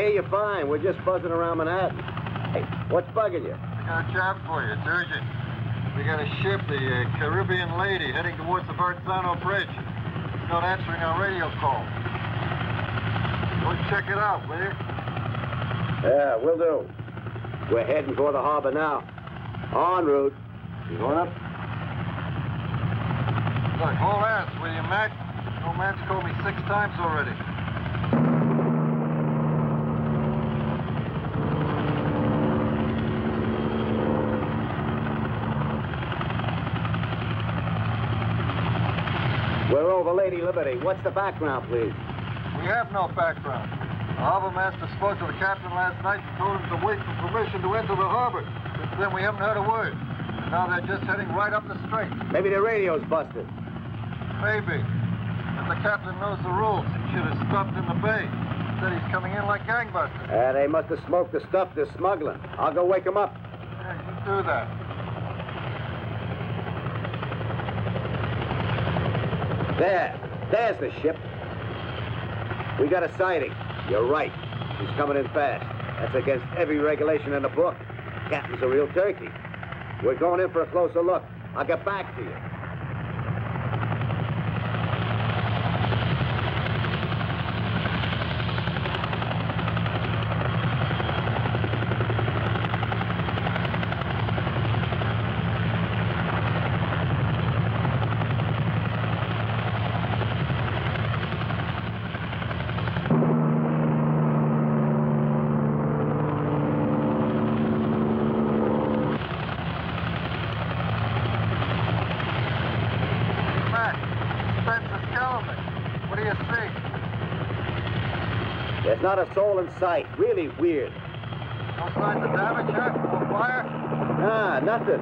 hear you fine. We're just buzzing around Manhattan. Hey, what's bugging you? I got a job for you. It's urgent. We got a ship, the Caribbean Lady, heading towards the Verrazano Bridge. It's not answering our radio call. Go check it out, will you? Yeah, will do. We're heading for the harbor now. En route. You going up? Look, hold ass, will you, Mac? Old man's called me 6 times already. We're over Lady Liberty. What's the background, please? We have no background. The harbor master spoke to the captain last night and told him to wait for permission to enter the harbor. Since then, we haven't heard a word. And now they're just heading right up the strait. Maybe the radio's busted. Maybe. But the captain knows the rules. He should have stopped in the bay. Said he's coming in like gangbusters. They must have smoked the stuff they're smuggling. I'll go wake them up. Yeah, you do that. There's the ship. We got a sighting. You're right. She's coming in fast. That's against every regulation in the book. Captain's a real turkey. We're going in for a closer look. I'll get back to you. There's not a soul in sight. Really weird. No signs of damage, huh? No fire? Nah, nothing.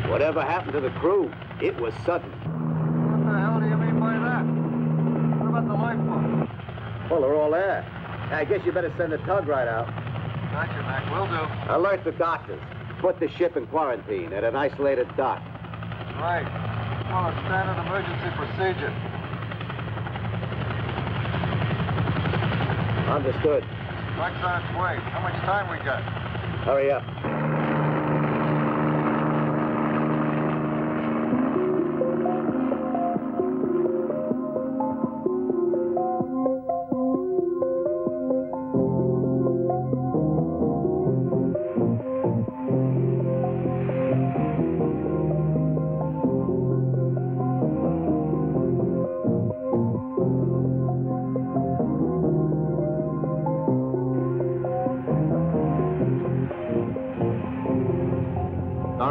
Whatever happened to the crew, it was sudden. What the hell do you mean by that? What about the lifeboat? Well, they're all there. I guess you better send a tug right out. Gotcha, Mac. Will do. Alert the doctors. Put the ship in quarantine at an isolated dock. Right. Well, a standard emergency procedure. Understood. Truck's on its way. How much time we got? Hurry up.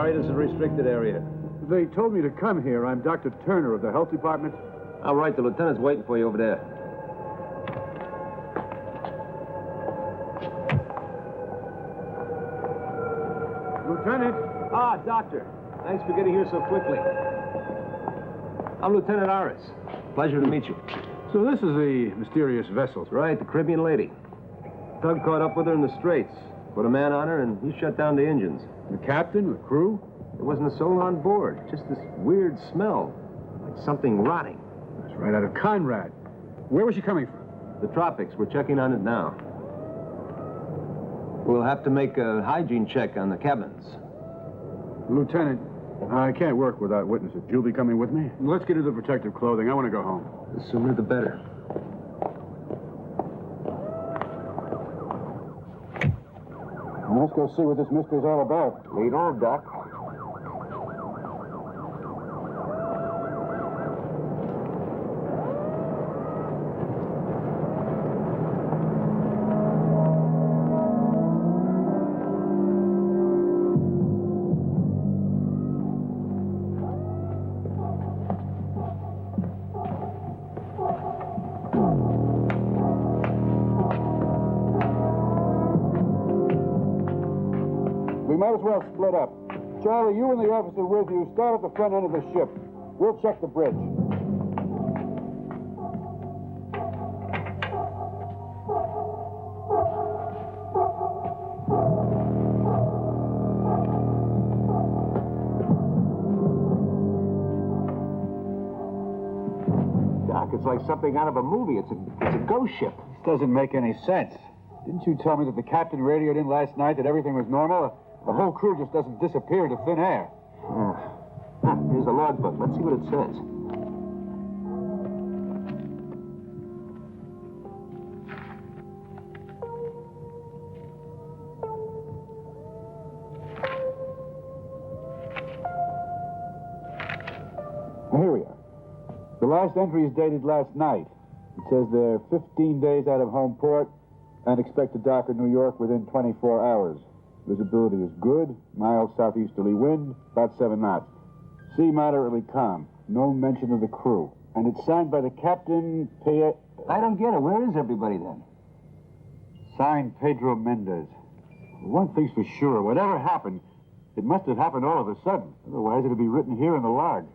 This is a restricted area. They told me to come here. I'm Dr. Turner of the Health Department. All right, the lieutenant's waiting for you over there. Lieutenant! Ah, Doctor. Thanks for getting here so quickly. I'm Lieutenant Aris. Pleasure to meet you. So this is the mysterious vessel. Right, the Caribbean Lady. Tug caught up with her in the Straits. Put a man on her, and he shut down the engines. The captain, the crew? There wasn't a soul on board. Just this weird smell, like something rotting. That's right out of Conrad. Where was she coming from? The tropics. We're checking on it now. We'll have to make a hygiene check on the cabins. Lieutenant, I can't work without witnesses. You'll be coming with me? Let's get into the protective clothing. I want to go home. The sooner the better. Let's go see what this mystery's all about. Lead on, Doc. We might as well split up. Charlie, you and the officer with you start at the front end of the ship. We'll check the bridge. Doc, it's like something out of a movie. It's a ghost ship. This doesn't make any sense. Didn't you tell me that the captain radioed in last night that everything was normal? The whole crew just doesn't disappear into thin air. Here's a logbook. Let's see what it says. Here we are. The last entry is dated last night. It says they're 15 days out of home port and expect to dock in New York within 24 hours. Visibility is good, mild southeasterly wind, about 7 knots. Sea moderately calm. No mention of the crew. And it's signed by the captain, I don't get it. Where is everybody then? Signed Pedro Mendez. One thing's for sure. Whatever happened, it must have happened all of a sudden. Otherwise, it'd be written here in the log.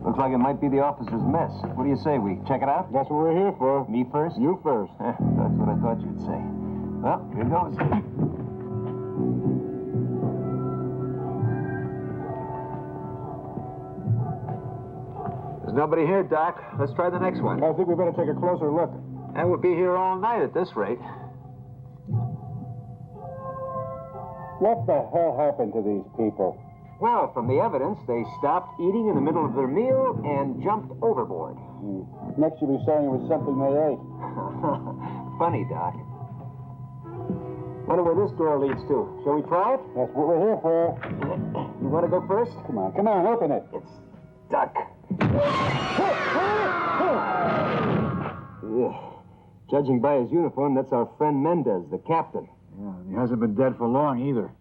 Looks like it might be the officer's mess. What do you say? We check it out? That's what we're here for. Me first? You first. That's what I thought you'd say. Well, here goes. There's nobody here, Doc. Let's try the next one. I think we better take a closer look. And we'll be here all night at this rate. What the hell happened to these people? Well, from the evidence, they stopped eating in the middle of their meal and jumped overboard. Next you'll be saying it was something they ate. Funny, Doc. Wonder where this door leads to. Shall we try it? That's what we're here for. You want to go first? Come on, open it. It's stuck. Judging by his uniform, that's our friend Mendez, the captain. Yeah, he hasn't been dead for long either.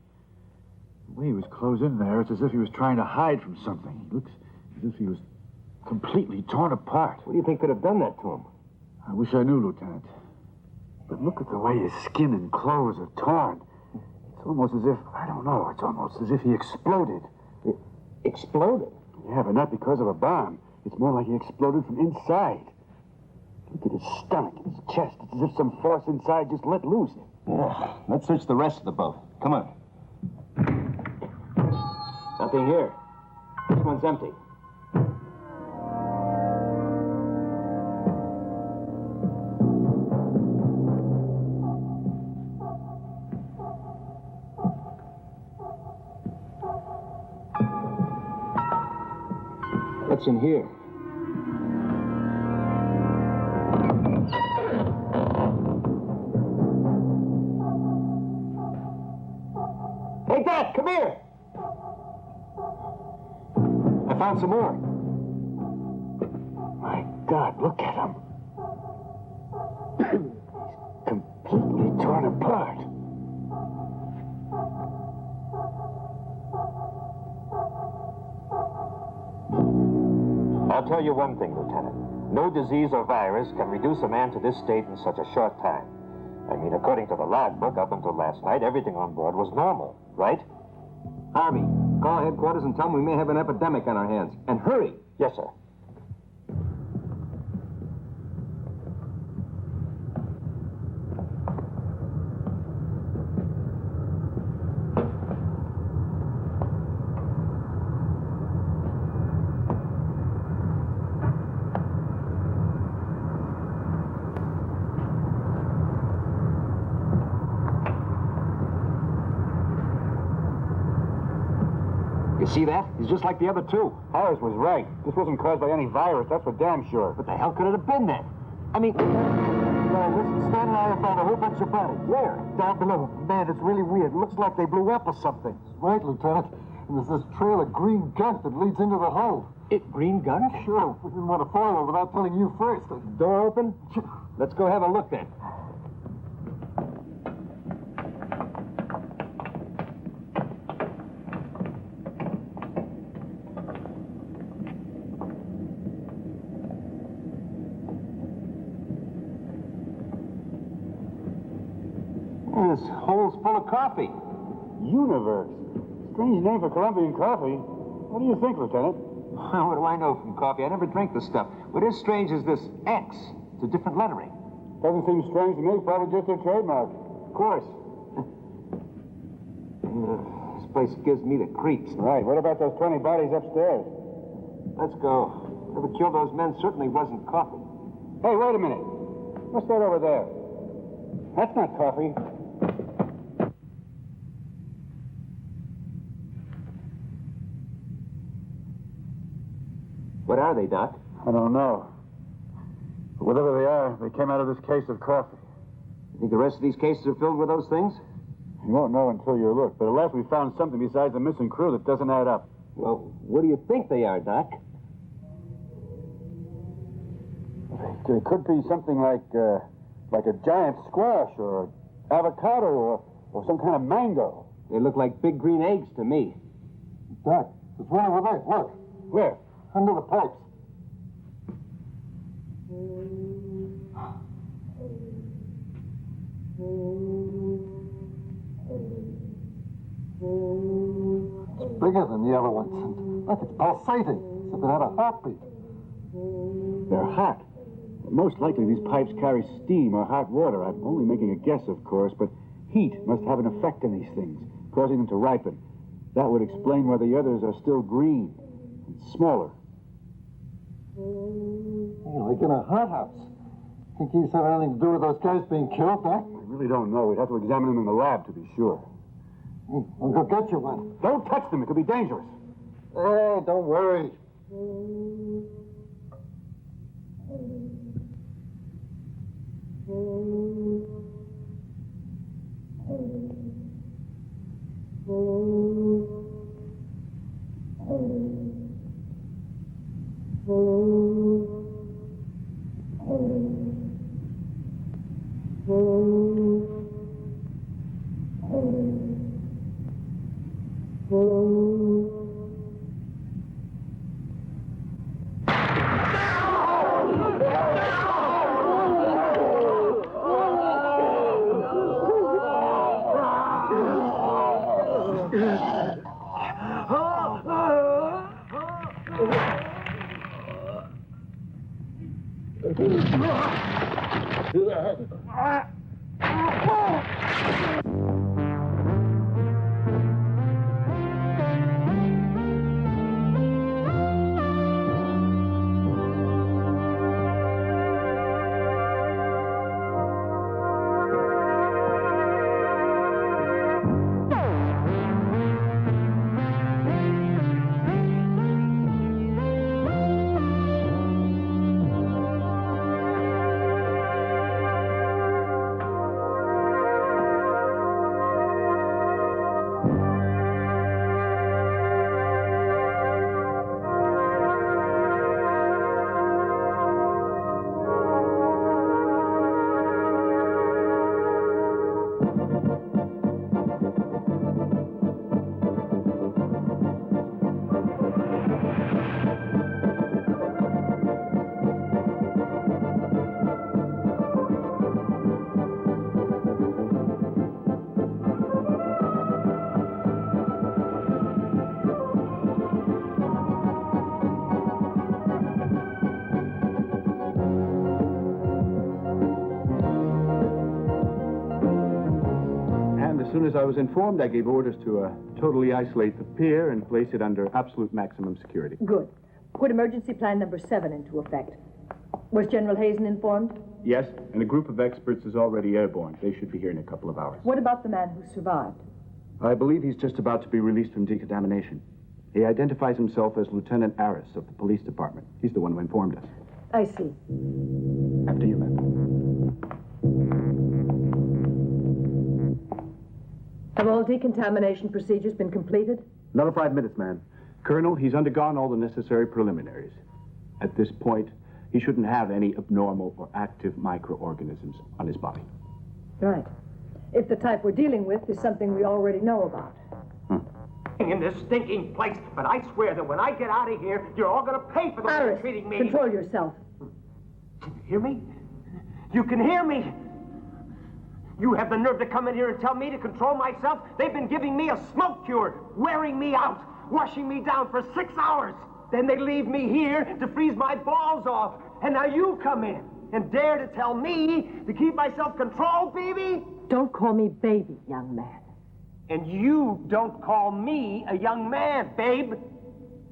The way he was closed in there, it's as if he was trying to hide from something. He looks as if he was completely torn apart. What do you think could have done that to him? I wish I knew, Lieutenant. But look at the way his skin and clothes are torn. It's almost as if, I don't know, it's almost as if he exploded. Exploded? Yeah, but not because of a bomb. It's more like he exploded from inside. Look at his stomach and his chest. It's as if some force inside just let loose. Yeah. Let's search the rest of the boat. Come on. Nothing here. This one's empty. What's in here? Hey, Dad, come here! I found some more. My God, look at him. He's completely torn apart. I'll tell you one thing, Lieutenant. No disease or virus can reduce a man to this state in such a short time. I mean, according to the logbook, up until last night, everything on board was normal, right? Harvey, call headquarters and tell them we may have an epidemic on our hands. And hurry! Yes, sir. You see that? He's just like the other two. Harris was right. This wasn't caused by any virus, that's for damn sure. What the hell could it have been then? I mean... listen, Stan and I have found a whole bunch of bodies. Where? Down below. Man, it's really weird. It looks like they blew up or something. Right, Lieutenant. And there's this trail of green gunk that leads into the hull. Green gun? Sure, we didn't want to follow without telling you first. Door open? Let's go have a look then. This hole's full of coffee. Universe. Strange name for Colombian coffee. What do you think, Lieutenant? What do I know from coffee? I never drink the stuff. What is strange is this X. It's a different lettering. Doesn't seem strange to me. Probably just their trademark. Of course. This place gives me the creeps. Right. What about those 20 bodies upstairs? Let's go. Whoever killed those men certainly wasn't coffee. Hey, wait a minute. What's that over there? That's not coffee. What are they, Doc? I don't know. But whatever they are, they came out of this case of coffee. You think the rest of these cases are filled with those things? You won't know until you look. But at last we found something besides the missing crew that doesn't add up. Well, what do you think they are, Doc? It could be something like a giant squash or avocado or some kind of mango. They look like big green eggs to me. Doc, there's one over there. Look, Where? under the pipes. It's bigger than the other ones. And look, it's pulsating, as if it had a heartbeat. They're hot. Most likely these pipes carry steam or hot water. I'm only making a guess, of course, but heat must have an effect on these things, causing them to ripen. That would explain why the others are still green and smaller. Like in a hothouse. Think these have anything to do with those guys being killed, Doc? I really don't know. We'd have to examine them in the lab to be sure. I'll go get you one. Don't touch them. It could be dangerous. Hey, don't worry. As soon as I was informed, I gave orders to totally isolate the pier and place it under absolute maximum security. Good. Put emergency plan number 7 into effect. Was General Hazen informed? Yes, and a group of experts is already airborne. They should be here in a couple of hours. What about the man who survived? I believe he's just about to be released from decontamination. He identifies himself as Lieutenant Aris of the police department. He's the one who informed us. I see. After you, ma'am. Have all decontamination procedures been completed? Another 5 minutes, ma'am. Colonel, he's undergone all the necessary preliminaries. At this point, he shouldn't have any abnormal or active microorganisms on his body. Right. If the type we're dealing with is something we already know about. In this stinking place, but I swear that when I get out of here, you're all gonna pay for the way you're Aris, treating me. control yourself. Can you hear me? You can hear me? You have the nerve to come in here and tell me to control myself? They've been giving me a smoke cure, wearing me out, washing me down for 6 hours. Then they leave me here to freeze my balls off. And now you come in and dare to tell me to keep my self-control, baby? Don't call me baby, young man. And you don't call me a young man, babe.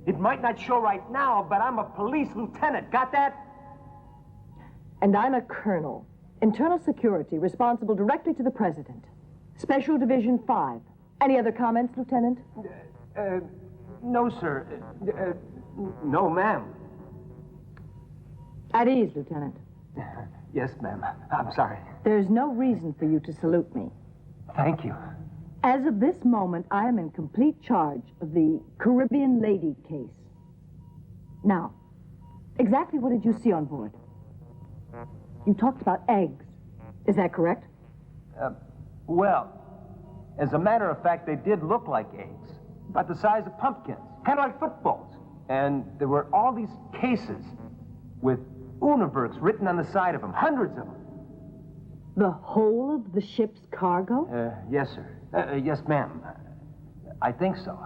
It might not show right now, but I'm a police lieutenant. Got that? And I'm a colonel. Internal Security, responsible directly to the President. Special Division 5. Any other comments, Lieutenant? No, sir. No, ma'am. At ease, Lieutenant. Yes, ma'am. I'm sorry. There's no reason for you to salute me. Thank you. As of this moment, I am in complete charge of the Caribbean lady case. Now, exactly what did you see on board? You talked about eggs. Is that correct? Well, as a matter of fact, they did look like eggs, about the size of pumpkins, kind of like footballs. And there were all these cases with universe written on the side of them, hundreds of them. The whole of the ship's cargo? Yes, sir. Yes, ma'am. I think so.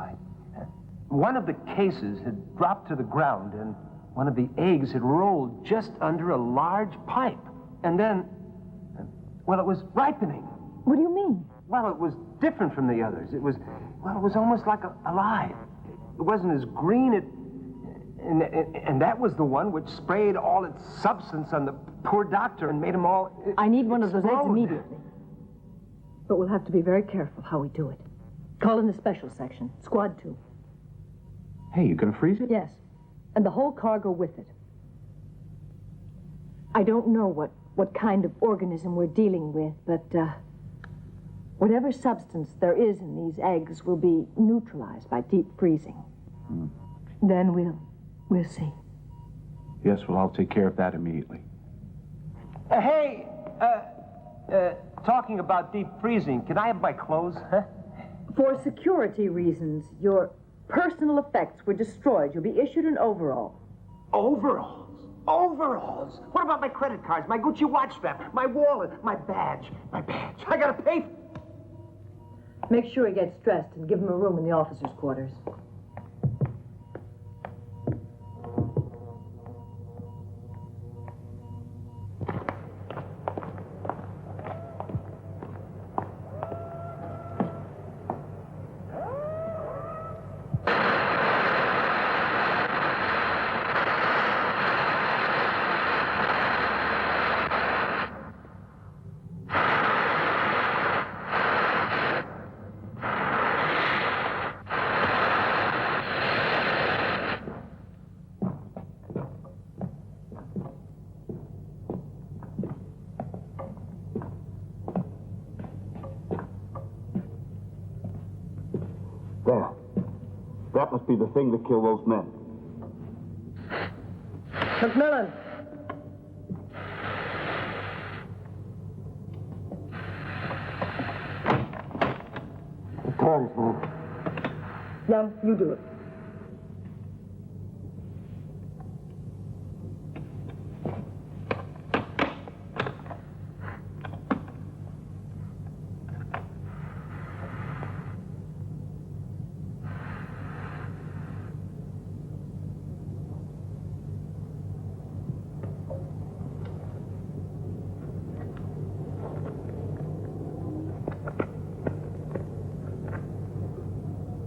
One of the cases had dropped to the ground, and one of the eggs had rolled just under a large pipe. And then, well, it was ripening. What do you mean? Well, it was different from the others. It was almost like alive. It wasn't as green. And that was the one which sprayed all its substance on the poor doctor and made him all I need one of those eggs explode. immediately. But we'll have to be very careful how we do it. Call in the special section, Squad 2. Hey, you gonna freeze it? Yes, and the whole cargo with it. I don't know what kind of organism we're dealing with, but whatever substance there is in these eggs will be neutralized by deep freezing. Then we'll see. Yes, well, I'll take care of that immediately. Hey, talking about deep freezing, can I have my clothes, huh? For security reasons, your personal effects were destroyed. You'll be issued an overall. Overalls? Overalls? What about my credit cards, my Gucci watch strap, my wallet, my badge? My badge. I gotta pay. Make sure he gets dressed and give him a room in the officers' quarters. There. That must be the thing that killed those men. McMillan! The tongs, man. Young, you do it.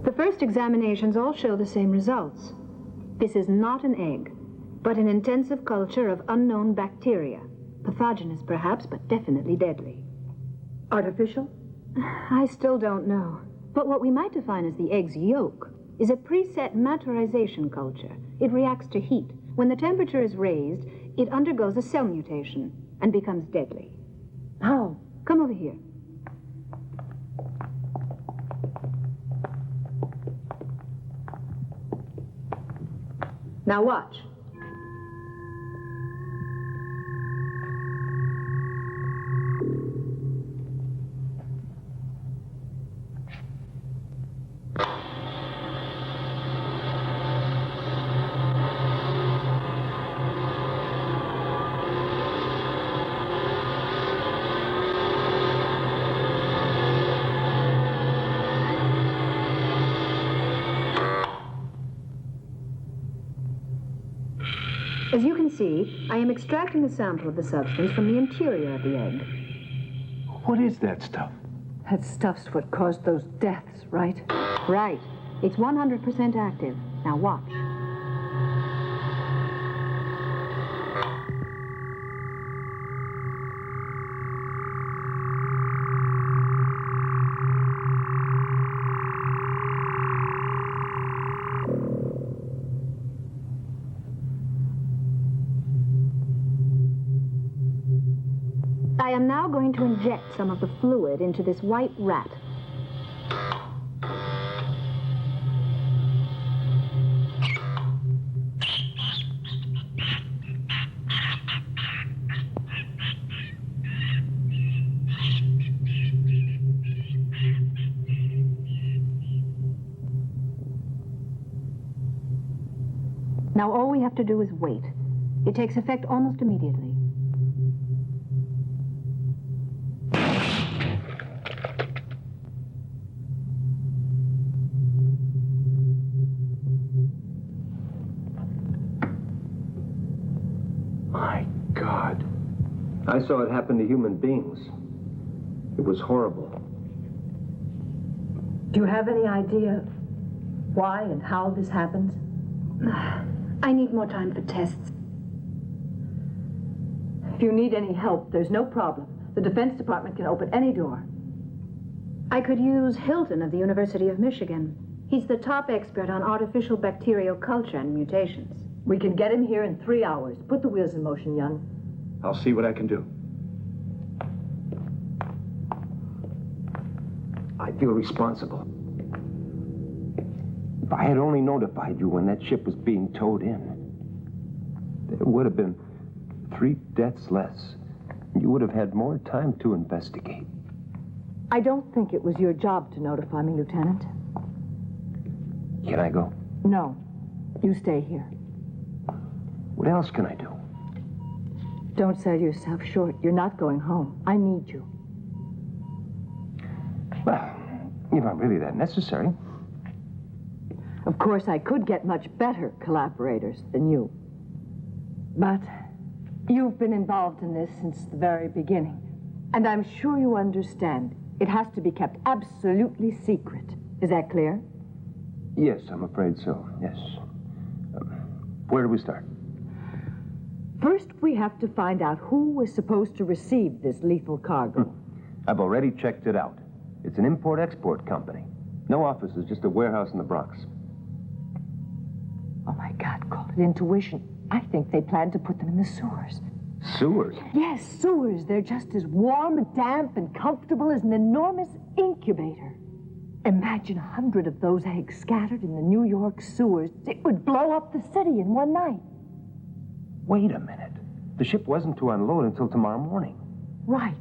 The first examinations all show the same results. This is not an egg, but an intensive culture of unknown bacteria. Pathogenous, perhaps, but definitely deadly. Artificial? I still don't know. But what we might define as the egg's yolk is a preset maturization culture. It reacts to heat. When the temperature is raised, it undergoes a cell mutation and becomes deadly. How? Come over here. Now watch. As you can see, I am extracting a sample of the substance from the interior of the egg. What is that stuff? That stuff's what caused those deaths, right? Right. It's 100% active. Now watch. I am now going to inject some of the fluid into this white rat. Now all we have to do is wait. It takes effect almost immediately. My God. I saw it happen to human beings. It was horrible. Do you have any idea why and how this happened? I need more time for tests. If you need any help, there's no problem. The Defense Department can open any door. I could use Hilton of the University of Michigan. He's the top expert on artificial bacterial culture and mutations. We can get him here in 3 hours. Put the wheels in motion, Young. I'll see what I can do. I feel responsible. If I had only notified you when that ship was being towed in, there would have been 3 deaths less. You would have had more time to investigate. I don't think it was your job to notify me, Lieutenant. Can I go? No. You stay here. What else can I do? Don't sell yourself short. You're not going home. I need you. Well, if I'm really that necessary. Of course, I could get much better collaborators than you. But you've been involved in this since the very beginning. And I'm sure you understand. It has to be kept absolutely secret. Is that clear? Yes, I'm afraid so. Yes. Where do we start? First, we have to find out who was supposed to receive this lethal cargo. I've already checked it out. It's an import-export company. No offices, just a warehouse in the Bronx. Oh, my God, call it intuition. I think they planned to put them in the sewers. Sewers? Yes, sewers. They're just as warm and damp and comfortable as an enormous incubator. Imagine 100 of those eggs scattered in the New York sewers. It would blow up the city in one night. Wait a minute. The ship wasn't to unload until tomorrow morning. Right.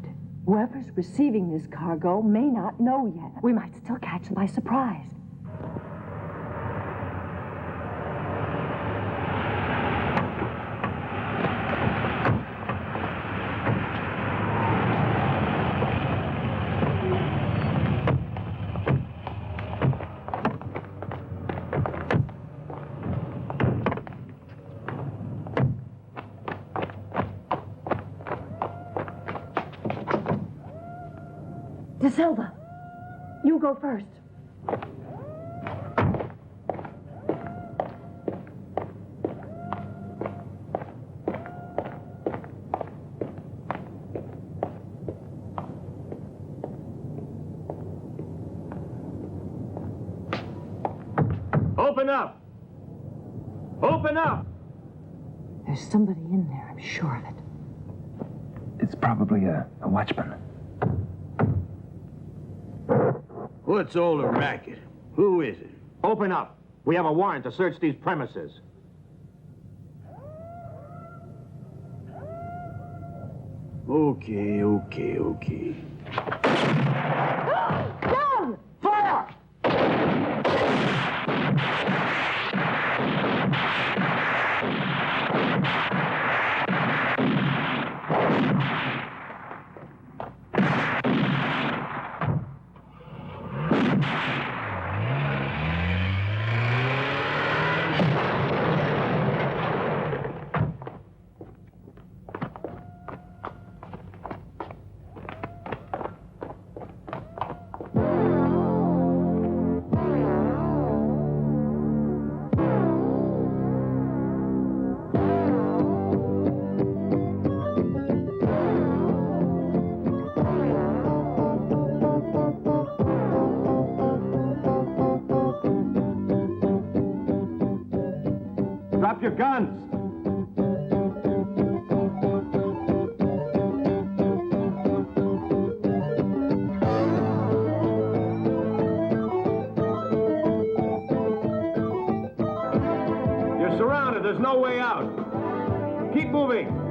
Whoever's receiving this cargo may not know yet. We might still catch them by surprise. Silva, you go first. Open up! Open up! There's somebody in there, I'm sure of it. It's probably a watchman. What's all the racket? Who is it? Open up. We have a warrant to search these premises. Okay. Down! Fire! Drop your guns! You're surrounded. There's no way out. Keep moving.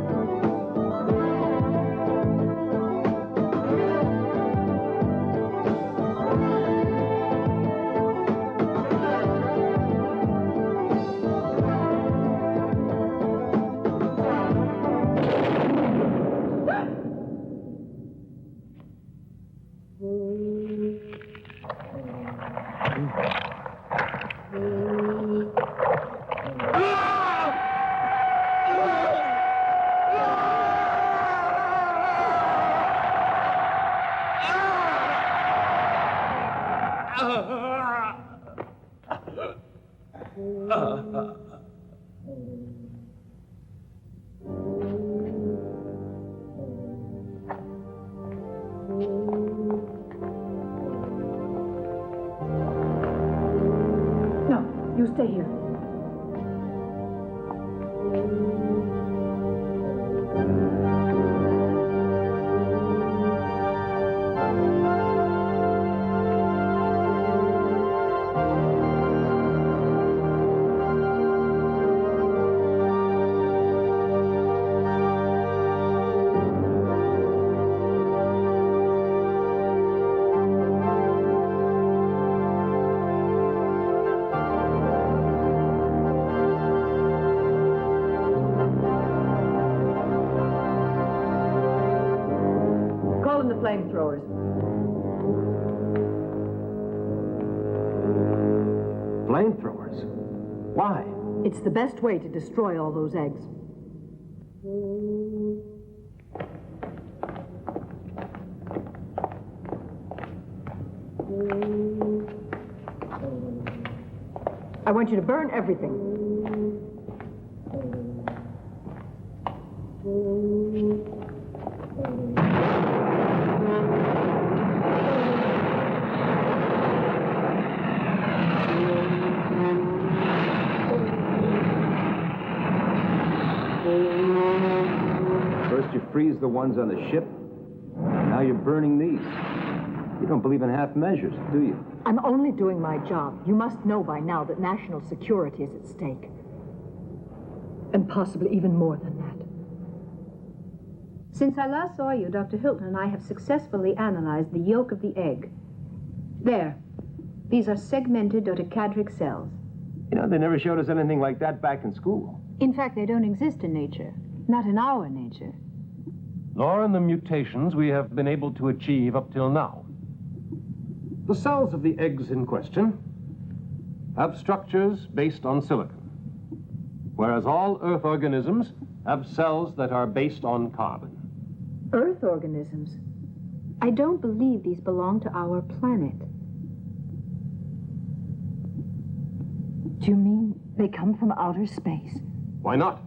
No, you stay here. Flamethrowers. Flamethrowers? Why? It's the best way to destroy all those eggs. I want you to burn everything. First you freeze the ones on the ship, now you're burning these. You don't believe in half measures, do you? I'm only doing my job. You must know by now that national security is at stake. And possibly even more than that. Since I last saw you, Dr. Hilton and I have successfully analyzed the yolk of the egg. There. These are segmented dodecadric cells. You know, they never showed us anything like that back in school. In fact, they don't exist in nature. Not in our nature. Nor in the mutations we have been able to achieve up till now. The cells of the eggs in question have structures based on silicon, whereas all Earth organisms have cells that are based on carbon. Earth organisms? I don't believe these belong to our planet. Do you mean they come from outer space? Why not?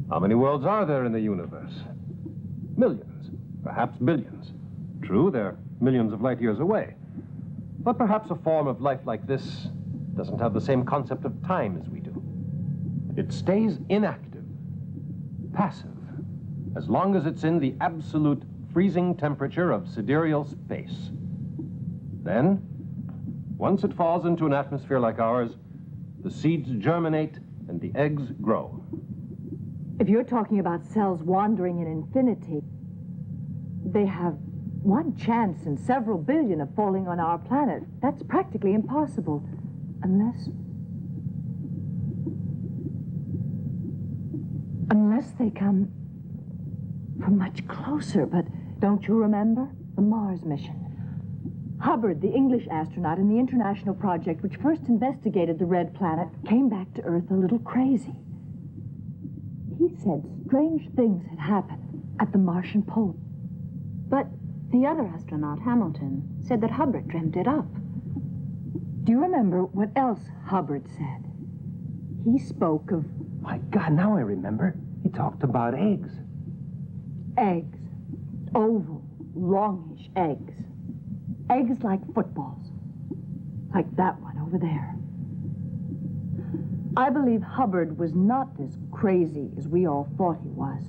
How many worlds are there in the universe? Millions, perhaps billions. True, they're millions of light years away. But perhaps a form of life like this doesn't have the same concept of time as we do. It stays inactive, passive, as long as it's in the absolute freezing temperature of sidereal space. Then, once it falls into an atmosphere like ours, the seeds germinate and the eggs grow. If you're talking about cells wandering in infinity, they have one chance in several billion of falling on our planet. That's practically impossible. Unless they come from much closer. But don't you remember the Mars mission? Hubbard, the English astronaut in the international project which first investigated the red planet, came back to Earth a little crazy. He said strange things had happened at the Martian pole. But the other astronaut, Hamilton, said that Hubbard dreamt it up. Do you remember what else Hubbard said? He spoke of... My God, now I remember. He talked about eggs. Eggs. Oval, longish eggs. Eggs like footballs. Like that one over there. I believe Hubbard was not as crazy as we all thought he was.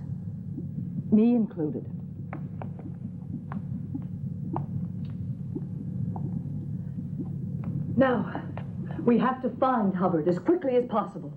Me included. Now, we have to find Hubbard as quickly as possible.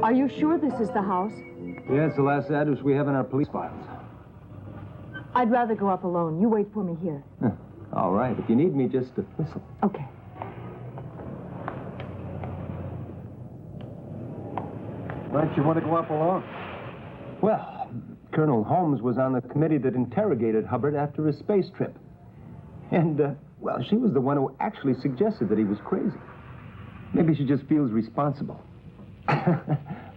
Are you sure this is the house? Yeah, it's the last address we have in our police files. I'd rather go up alone. You wait for me here. All right. If you need me, just whistle. Okay. Why'd you want to go up alone? Well, Colonel Holmes was on the committee that interrogated Hubbard after his space trip. And, well, she was the one who actually suggested that he was crazy. Maybe she just feels responsible.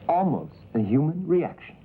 Almost a human reaction.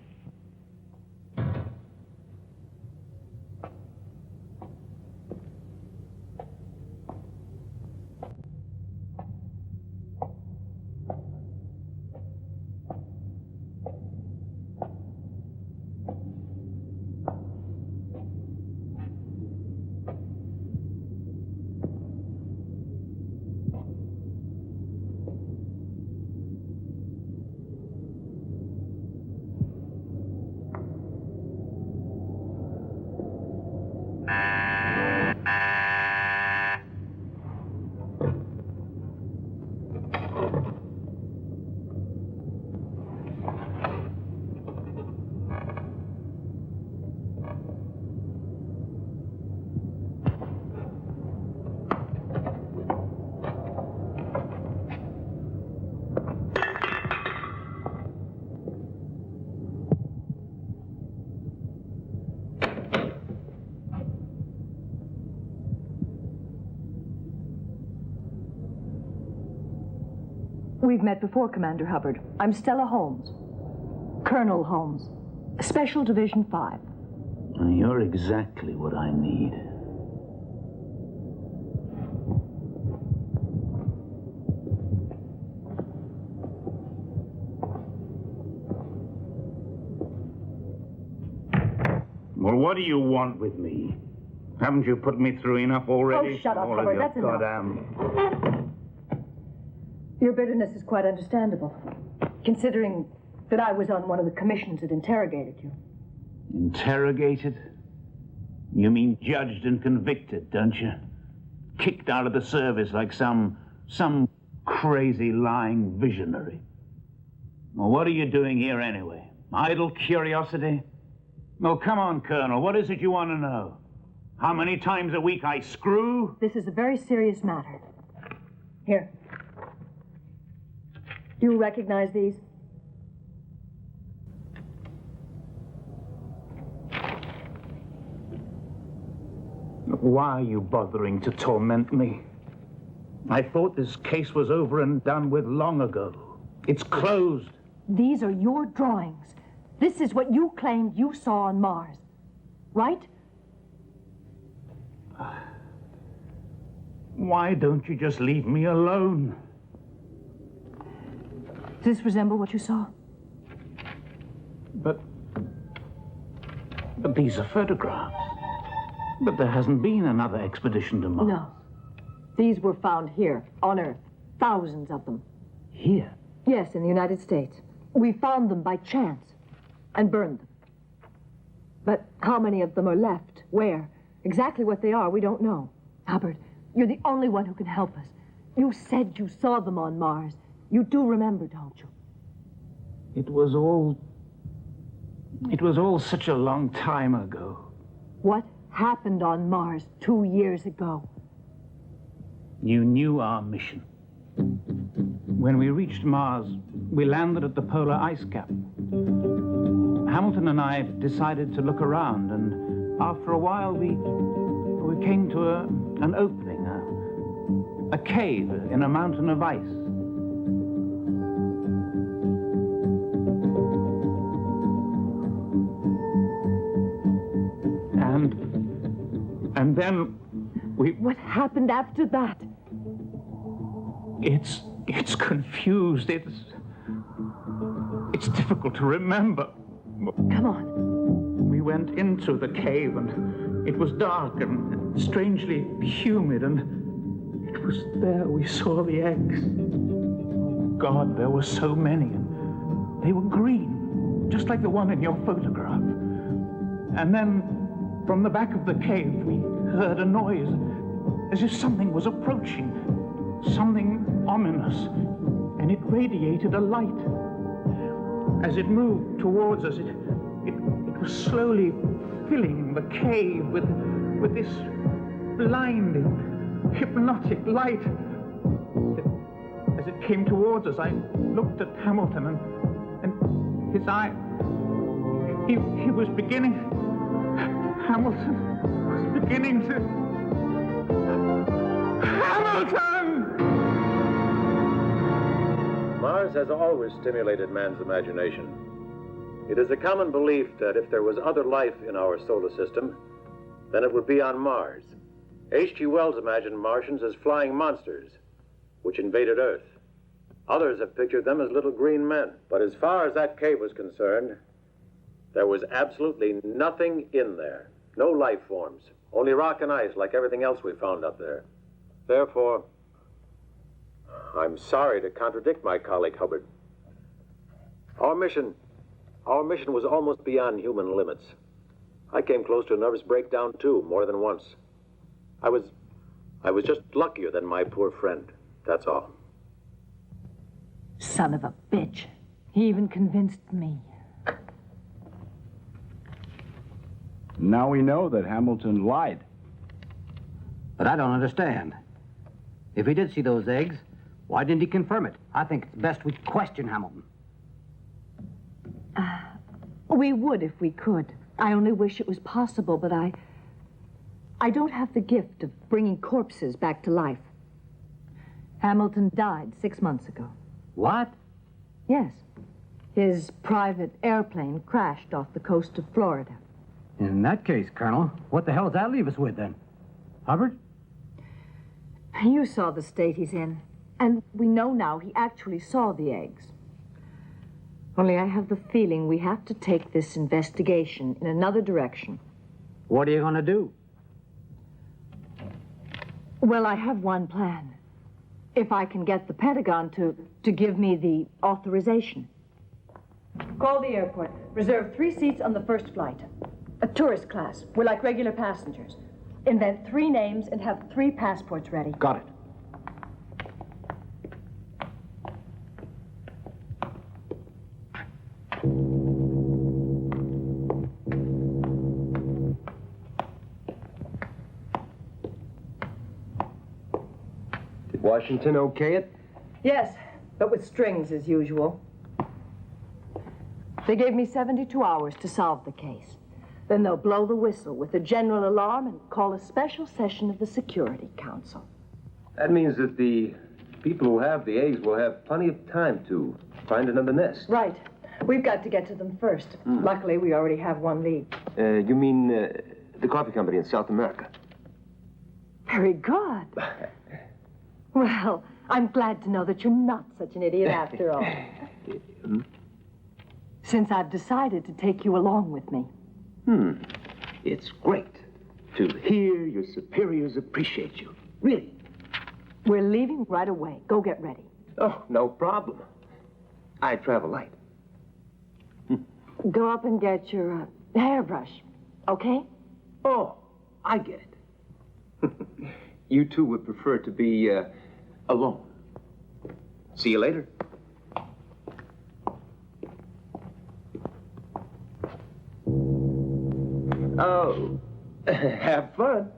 We've met before, Commander Hubbard. I'm Stella Holmes. Colonel Holmes. Special Division 5. You're exactly what I need. Well, what do you want with me? Haven't you put me through enough already? Oh, shut up, All Hubbard. of your That's enough. goddamn... Your bitterness is quite understandable, considering that I was on one of the commissions that interrogated you. Interrogated? You mean judged and convicted, don't you? Kicked out of the service like some crazy lying visionary. Well, what are you doing here anyway? Idle curiosity? Oh, come on, Colonel. What is it you want to know? How many times a week I screw? This is a very serious matter. Here. Do you recognize these? Why are you bothering to torment me? I thought this case was over and done with long ago. It's closed. These are your drawings. This is what you claimed you saw on Mars, right? Why don't you just leave me alone? Does this resemble what you saw? But these are photographs. But there hasn't been another expedition to Mars. No. These were found here, on Earth. Thousands of them. Here? Yes, in the United States. We found them by chance and burned them. But how many of them are left? Where? Exactly what they are, we don't know. Hubbard, you're the only one who can help us. You said you saw them on Mars. You do remember, don't you? It was all such a long time ago. What happened on Mars 2 years ago? You knew our mission. When we reached Mars, we landed at the polar ice cap. Hamilton and I decided to look around, and after a while we came to an opening, a cave in a mountain of ice. And then we... What happened after that? It's confused. It's difficult to remember. Come on. We went into the cave, and it was dark and strangely humid, and it was there we saw the eggs. God, there were so many, and they were green, just like the one in your photograph. And then, from the back of the cave, we heard a noise, as if something was approaching, something ominous, and it radiated a light. As it moved towards us, it was slowly filling the cave with this blinding, hypnotic light. As it came towards us, I looked at Hamilton, and his eye, he was beginning, Hamilton was beginning to... Hamilton! Mars has always stimulated man's imagination. It is a common belief that if there was other life in our solar system, then it would be on Mars. H.G. Wells imagined Martians as flying monsters, which invaded Earth. Others have pictured them as little green men. But as far as that cave was concerned, there was absolutely nothing in there. No life forms, only rock and ice like everything else we found up there. Therefore, I'm sorry to contradict my colleague Hubbard. Our mission was almost beyond human limits. I came close to a nervous breakdown too, more than once. I was just luckier than my poor friend, that's all. Son of a bitch. He even convinced me. Now we know that Hamilton lied. But I don't understand. If he did see those eggs, why didn't he confirm it? I think it's best we question Hamilton. We would if we could. I only wish it was possible, but I don't have the gift of bringing corpses back to life. Hamilton died 6 months ago. What? Yes. His private airplane crashed off the coast of Florida. In that case, Colonel, what the hell does that leave us with then? Hubbard? You saw the state he's in. And we know now he actually saw the eggs. Only I have the feeling we have to take this investigation in another direction. What are you going to do? Well, I have one plan. If I can get the Pentagon to give me the authorization. Call the airport. Reserve 3 seats on the first flight. A tourist class. We're like regular passengers. Invent 3 names and have 3 passports ready. Got it. Did Washington okay it? Yes, but with strings as usual. They gave me 72 hours to solve the case. Then they'll blow the whistle with a general alarm and call a special session of the Security Council. That means that the people who have the eggs will have plenty of time to find another nest. Right. We've got to get to them first. Luckily, we already have one lead. You mean the coffee company in South America? Very good. Well, I'm glad to know that you're not such an idiot after all. Since I've decided to take you along with me. It's great to hear your superiors appreciate you. Really. We're leaving right away. Go get ready. Oh, no problem. I travel light. Go up and get your hairbrush, okay? Oh, I get it. You two would prefer to be alone. See you later. Oh, have fun.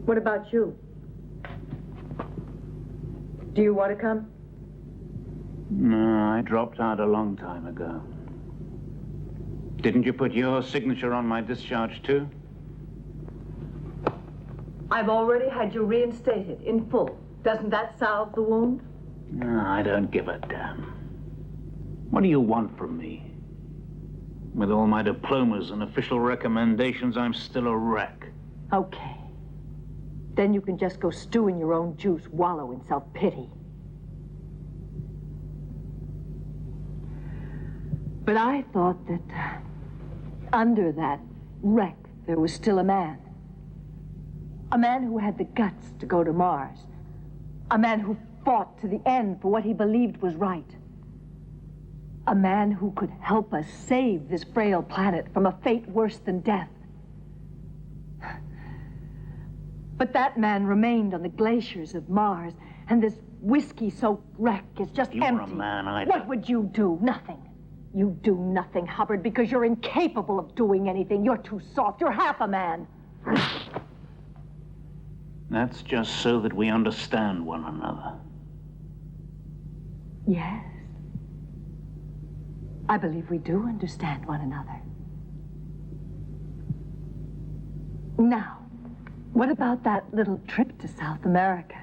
What about you? Do you want to come? No, I dropped out a long time ago. Didn't you put your signature on my discharge, too? I've already had you reinstated in full. Doesn't that salve the wound? No, I don't give a damn. What do you want from me? With all my diplomas and official recommendations, I'm still a wreck. Okay. Then you can just go stew in your own juice, wallow in self-pity. But I thought that under that wreck, there was still a man. A man who had the guts to go to Mars. A man who fought to the end for what he believed was right. A man who could help us save this frail planet from a fate worse than death. But that man remained on the glaciers of Mars, and this whiskey-soaked wreck is just empty. You were a man, What would you do? Nothing. You do nothing, Hubbard, because you're incapable of doing anything. You're too soft. You're half a man. That's just so that we understand one another. Yes. I believe we do understand one another. Now, what about that little trip to South America?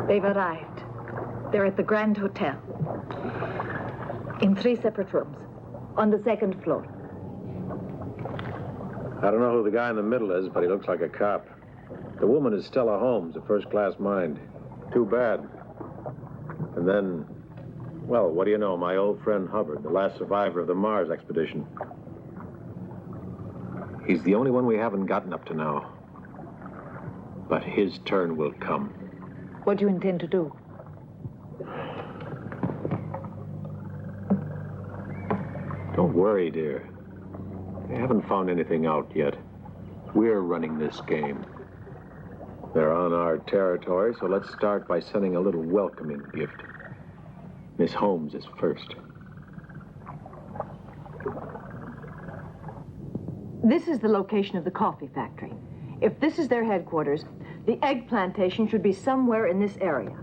They've arrived. They're at the Grand Hotel. In 3 separate rooms. On the 2nd floor. I don't know who the guy in the middle is, but he looks like a cop. The woman is Stella Holmes, a first-class mind. Too bad. And then, well, what do you know? My old friend Hubbard, the last survivor of the Mars expedition. He's the only one we haven't gotten up to now. But his turn will come. What do you intend to do? Don't worry, dear. They haven't found anything out yet. We're running this game. They're on our territory, so let's start by sending a little welcoming gift. Miss Holmes is first. This is the location of the coffee factory. If this is their headquarters, the egg plantation should be somewhere in this area.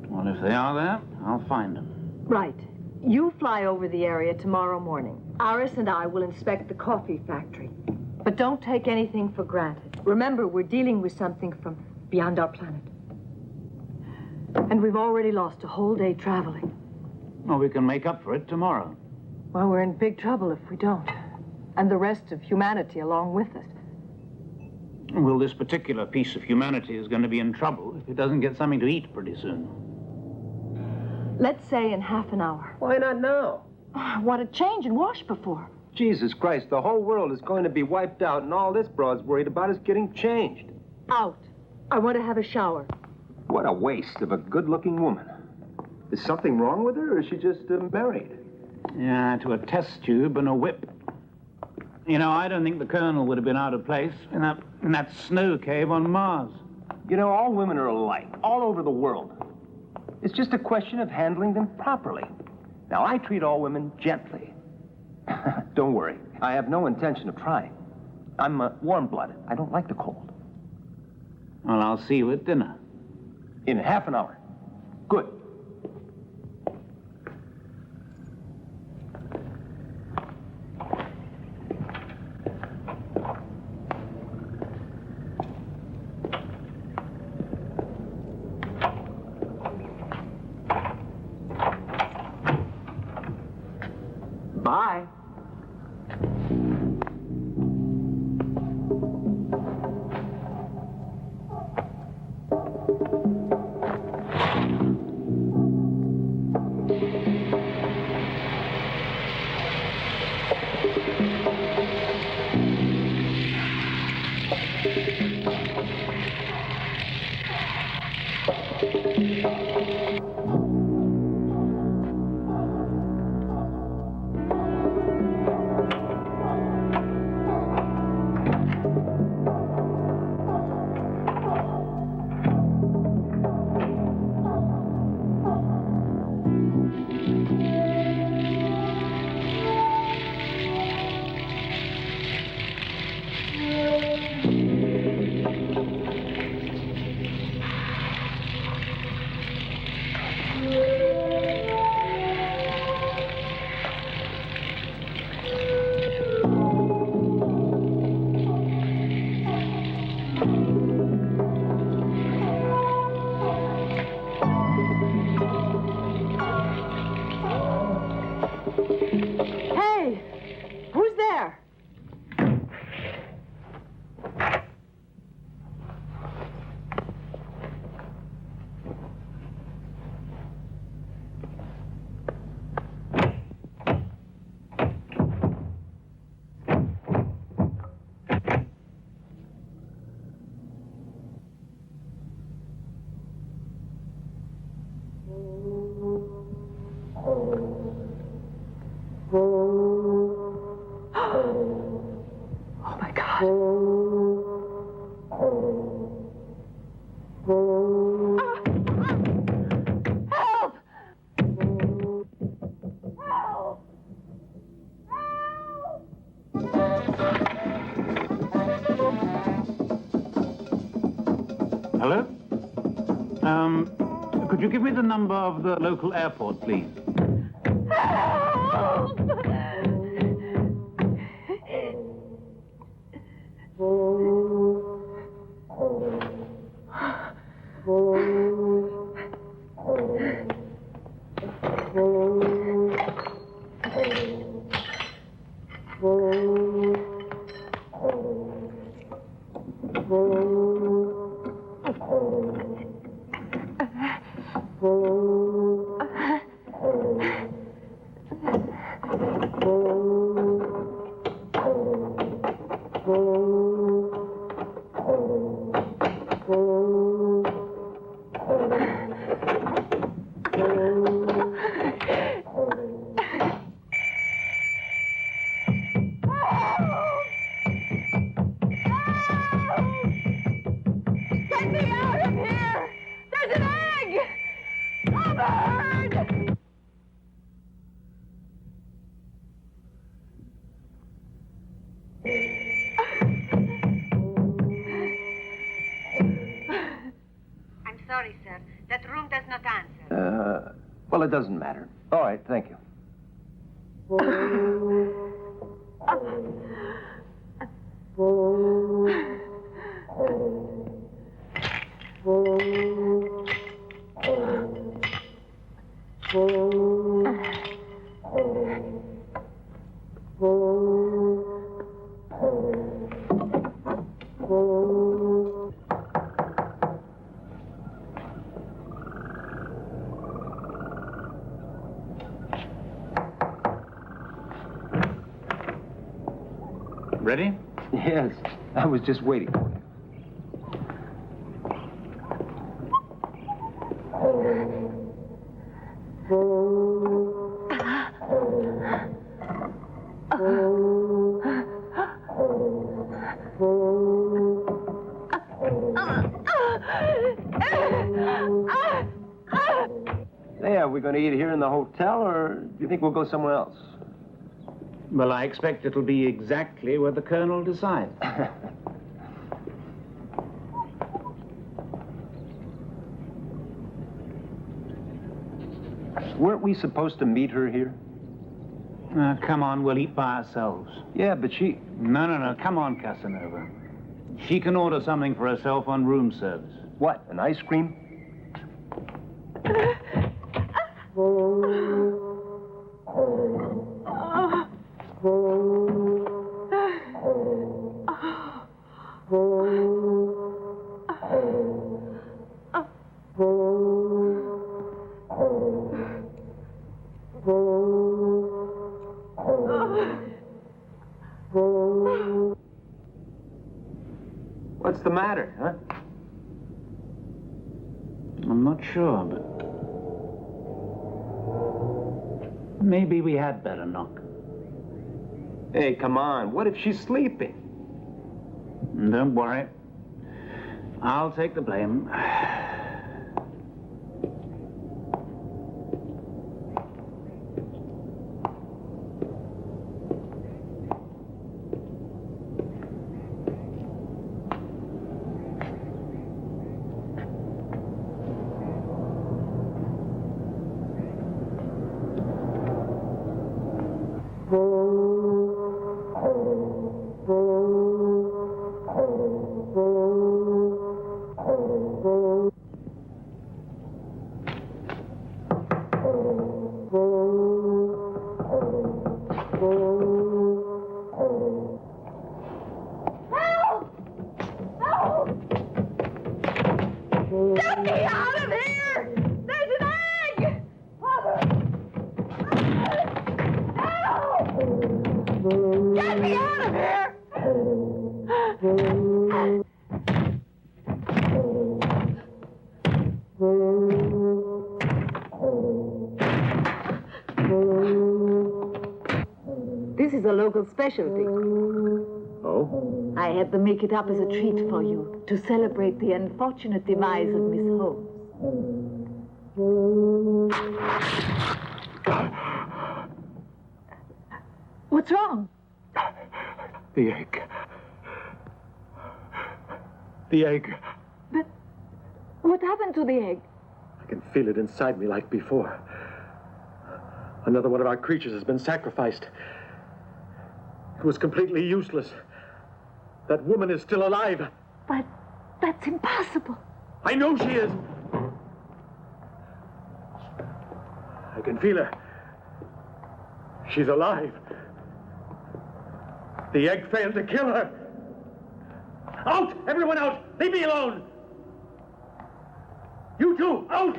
Well, if they are there, I'll find them. Right. You fly over the area tomorrow morning. Iris and I will inspect the coffee factory. But don't take anything for granted. Remember, we're dealing with something from beyond our planet. And we've already lost a whole day traveling. Well, we can make up for it tomorrow. Well, we're in big trouble if we don't. And the rest of humanity along with us. Well, this particular piece of humanity is going to be in trouble if it doesn't get something to eat pretty soon. Let's say in half an hour. Why not now? I want to change and wash before. Jesus Christ, the whole world is going to be wiped out, and all this broad's worried about is getting changed. Out. I want to have a shower. What a waste of a good-looking woman. Is something wrong with her, or is she just married? Yeah, to a test tube and a whip. You know, I don't think the Colonel would have been out of place in that snow cave on Mars. You know, all women are alike, all over the world. It's just a question of handling them properly. Now, I treat all women gently. Don't worry, I have no intention of trying. I'm warm-blooded. I don't like the cold. Well, I'll see you at dinner. In half an hour. Good. Bye. Hey! Who's there? Oh, my God. Help! Hello? Could you give me the number of the local airport, please? Help! Get me out of here! There's an egg! A bird! I'm sorry, sir. That room does not answer. Well, it doesn't matter. All right, thank you. Ready? Yes, I was just waiting for you. Hey, are we going to eat here in the hotel, or do you think we'll go somewhere else? Well, I expect it'll be exactly where the Colonel decides. Weren't we supposed to meet her here? Come on, we'll eat by ourselves. Yeah, but she... No, come on, Casanova. She can order something for herself on room service. What, an ice cream? What's the matter, huh? I'm not sure, but... maybe we had better knock. Hey, come on. What if she's sleeping? Don't worry. I'll take the blame. This is a local specialty. Oh? I had them make it up as a treat for you to celebrate the unfortunate demise of Miss Holmes. What's wrong? The egg. The egg. But what happened to the egg? I can feel it inside me like before. Another one of our creatures has been sacrificed. It was completely useless. That woman is still alive. But that's impossible. I know she is. I can feel her. She's alive. The egg failed to kill her. Out! Everyone out! Leave me alone! You two, out!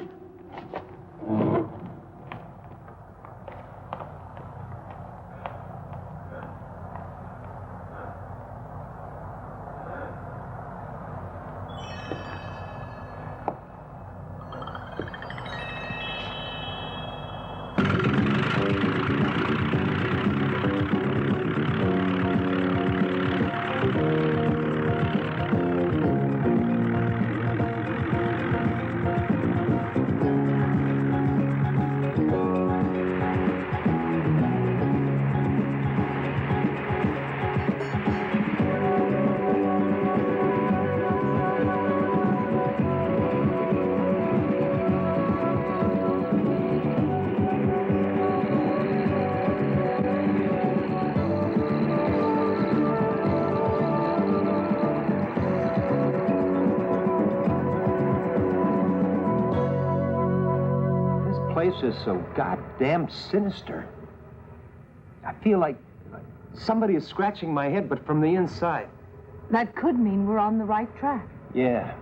Is so goddamn sinister. I feel like somebody is scratching my head, but from the inside. That could mean we're on the right track. Yeah.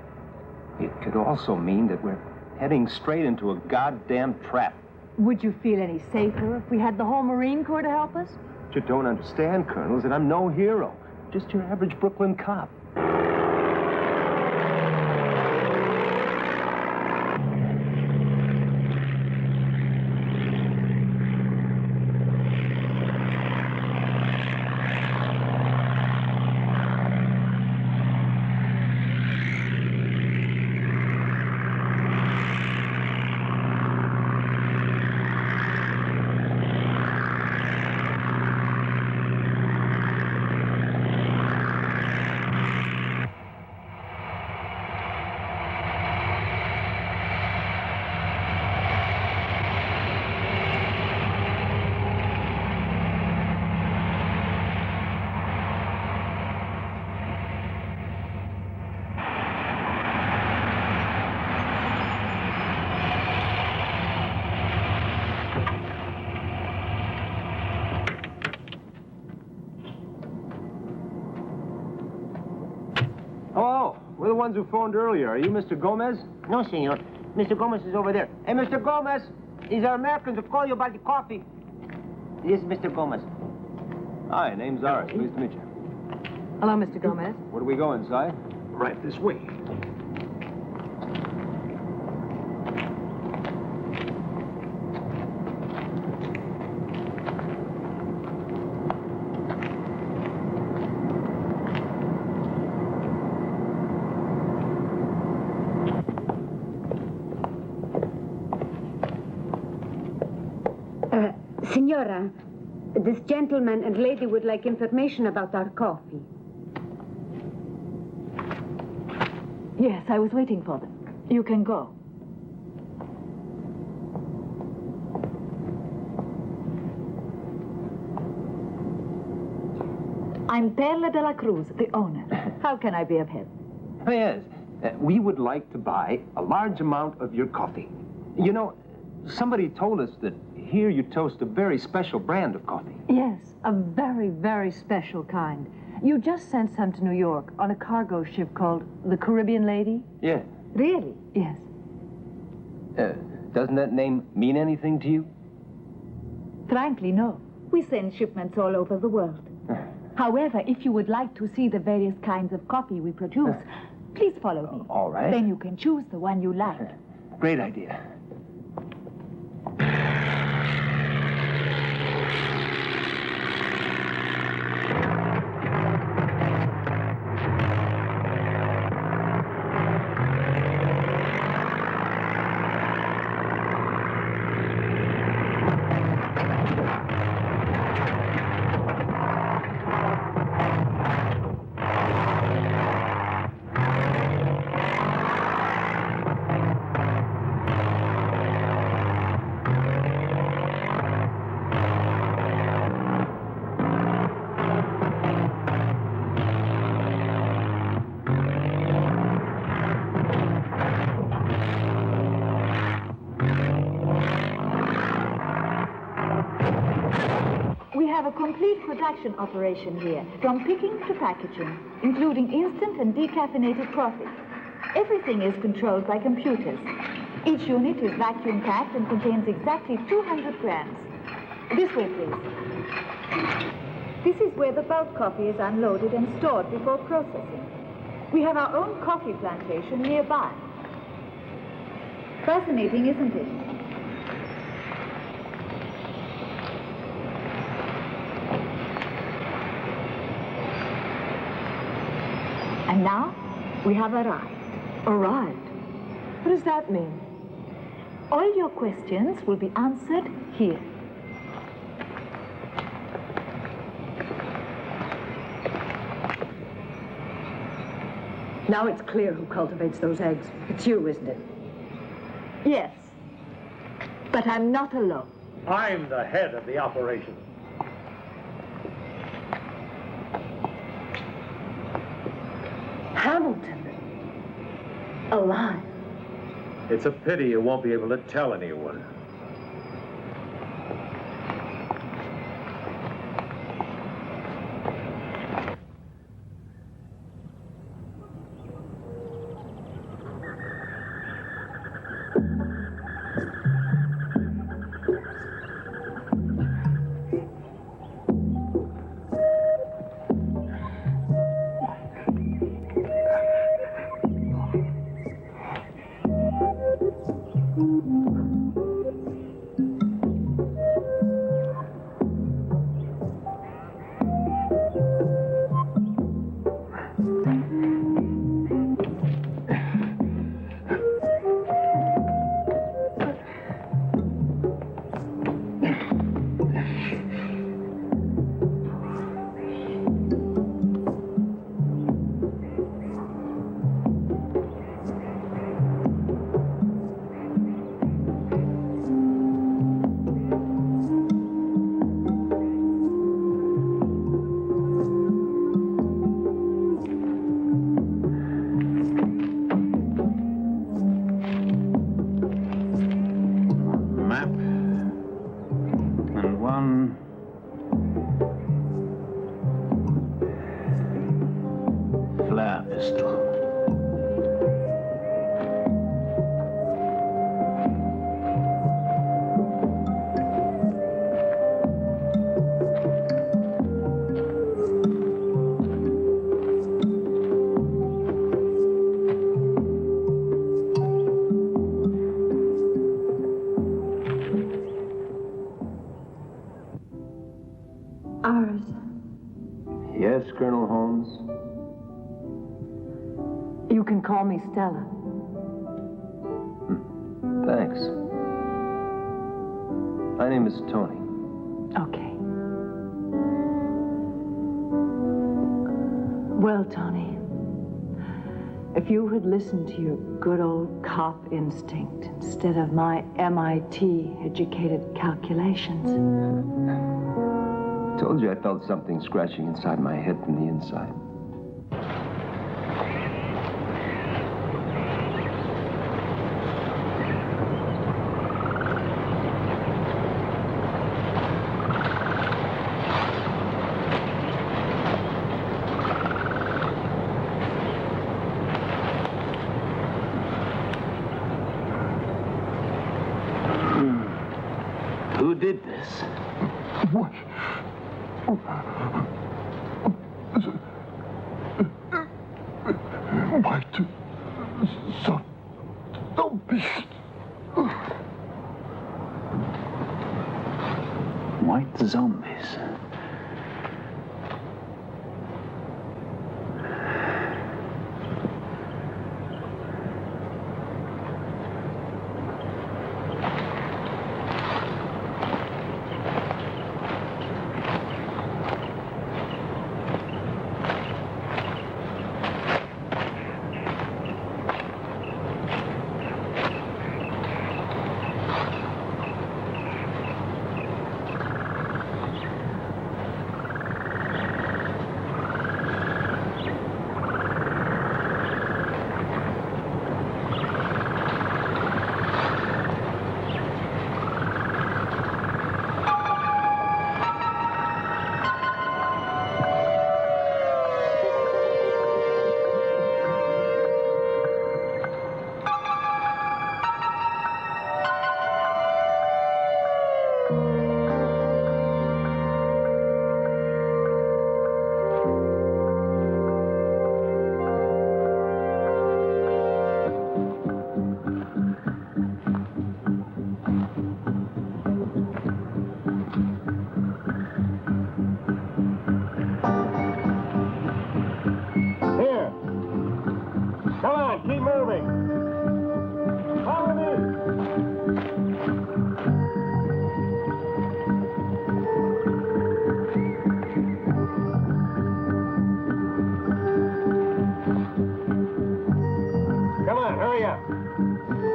It could also mean that we're heading straight into a goddamn trap. Would you feel any safer if we had the whole Marine Corps to help us? What you don't understand, Colonel, is that I'm no hero. Just your average Brooklyn cop. We're the ones who phoned earlier. Are you Mr. Gomez? No, senor. Mr. Gomez is over there. Hey, Mr. Gomez! These are Americans who call you about the coffee. This is Mr. Gomez. Hi, name's Aris. Pleased to meet you. Hello, Mr. Gomez. Where do we go, inside? Right this way. Signora, this gentleman and lady would like information about our coffee. Yes, I was waiting for them. You can go. I'm Perla de la Cruz, the owner. How can I be of help? Yes. We would like to buy a large amount of your coffee. You know, somebody told us that here you toast a very special brand of coffee. Yes, a very, very special kind. You just sent some to New York on a cargo ship called the Caribbean Lady? Yeah. Really? Yes. Doesn't that name mean anything to you? Frankly, no. We send shipments all over the world. However, if you would like to see the various kinds of coffee we produce, please follow me. All right. Then you can choose the one you like. Great idea. We have a complete production operation here, from picking to packaging, including instant and decaffeinated coffee. Everything is controlled by computers. Each unit is vacuum packed and contains exactly 200 grams. This way, please. This is where the bulk coffee is unloaded and stored before processing. We have our own coffee plantation nearby. Fascinating, isn't it? And now, we have arrived. Arrived? What does that mean? All your questions will be answered here. Now it's clear who cultivates those eggs. It's you, isn't it? Yes. But I'm not alone. I'm the head of the operation. Hamilton. Alive. It's a pity you won't be able to tell anyone. Flare pistol. Yes, Colonel Holmes? You can call me Stella. Thanks. My name is Tony. Okay. Well, Tony, if you had listened to your good old cop instinct instead of my MIT-educated calculations. I told you I felt something scratching inside my head from the inside. Who did this? What? White zombies. White zombies.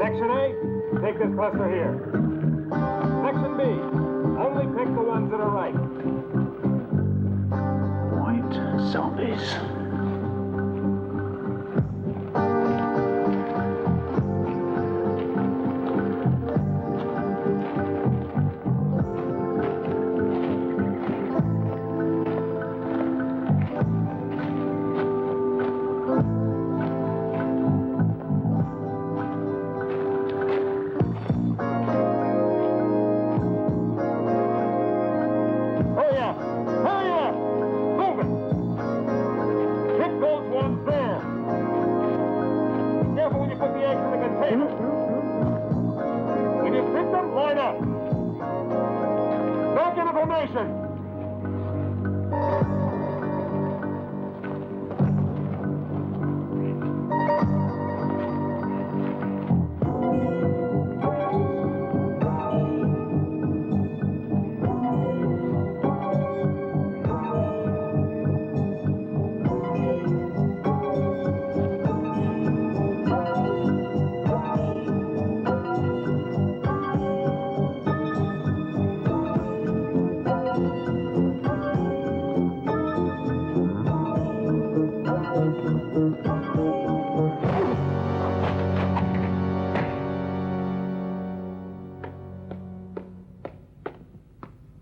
Section A, take this cluster here. Section B, only pick the ones that are right. White zombies.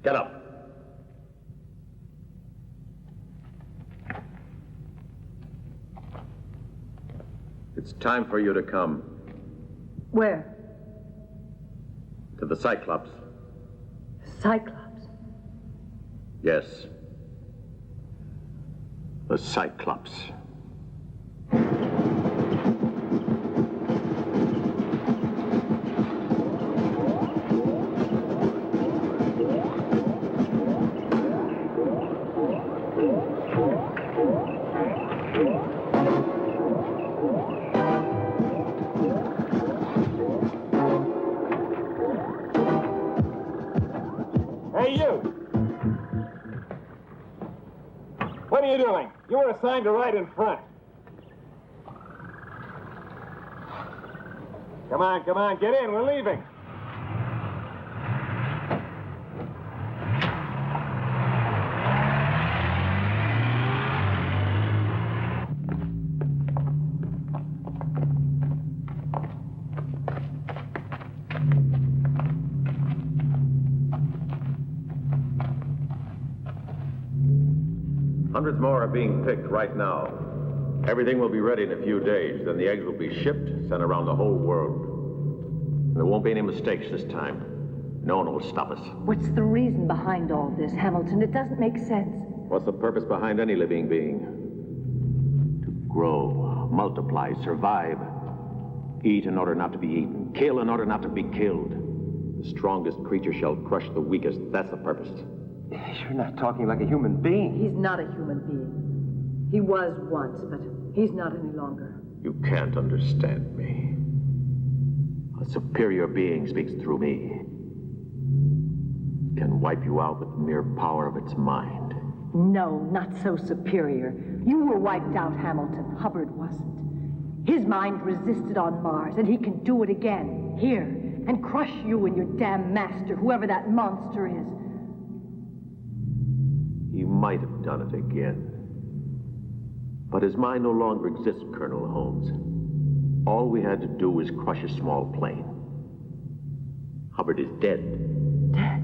Get up. It's time for you to come. Where? To the Cyclops. Cyclops? Yes. The Cyclops. Hey, you! What are you doing? You were assigned to ride in front. Come on, get in. We're leaving. Hundreds more are being picked right now. Everything will be ready in a few days. Then the eggs will be shipped, sent around the whole world. There won't be any mistakes this time. No one will stop us. What's the reason behind all this, Hamilton? It doesn't make sense. What's the purpose behind any living being? To grow, multiply, survive. Eat in order not to be eaten. Kill in order not to be killed. The strongest creature shall crush the weakest. That's the purpose. You're not talking like a human being. He's not a human being. He was once, but he's not any longer. You can't understand me. A superior being speaks through me. Can wipe you out with the mere power of its mind. No, not so superior. You were wiped out, Hamilton. Hubbard wasn't. His mind resisted on Mars, and he can do it again, here, and crush you and your damn master, whoever that monster is. He might have done it again. But his mind no longer exists, Colonel Holmes. All we had to do was crush a small plane. Hubbard is dead. Dead?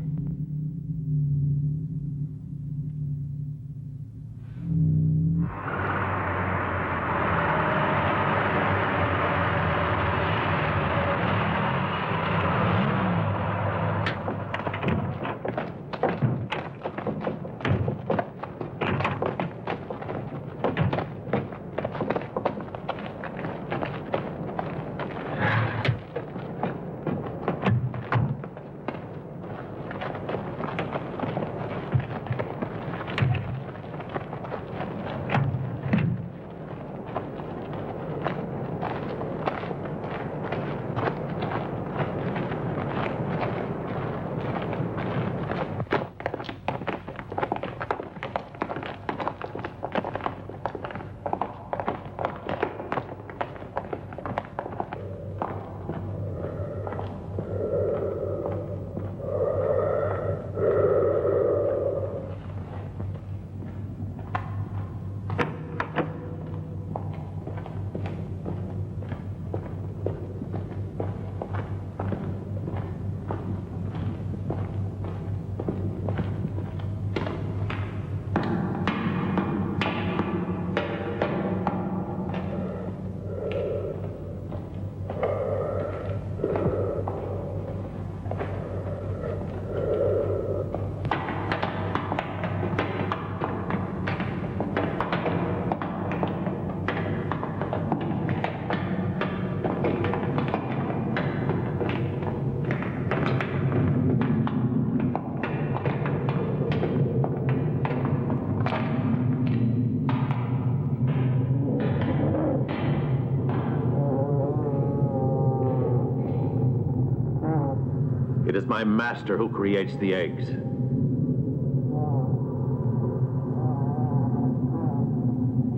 It is my master who creates the eggs.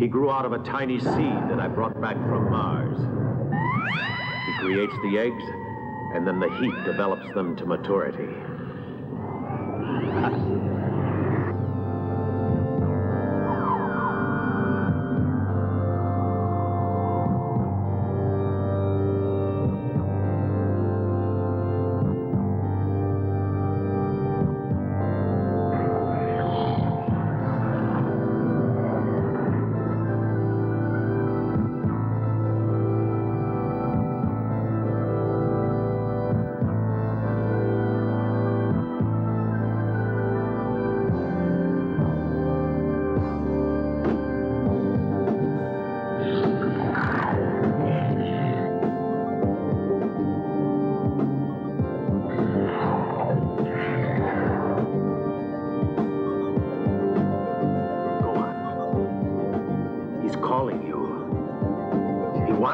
He grew out of a tiny seed that I brought back from Mars. He creates the eggs, and then the heat develops them to maturity.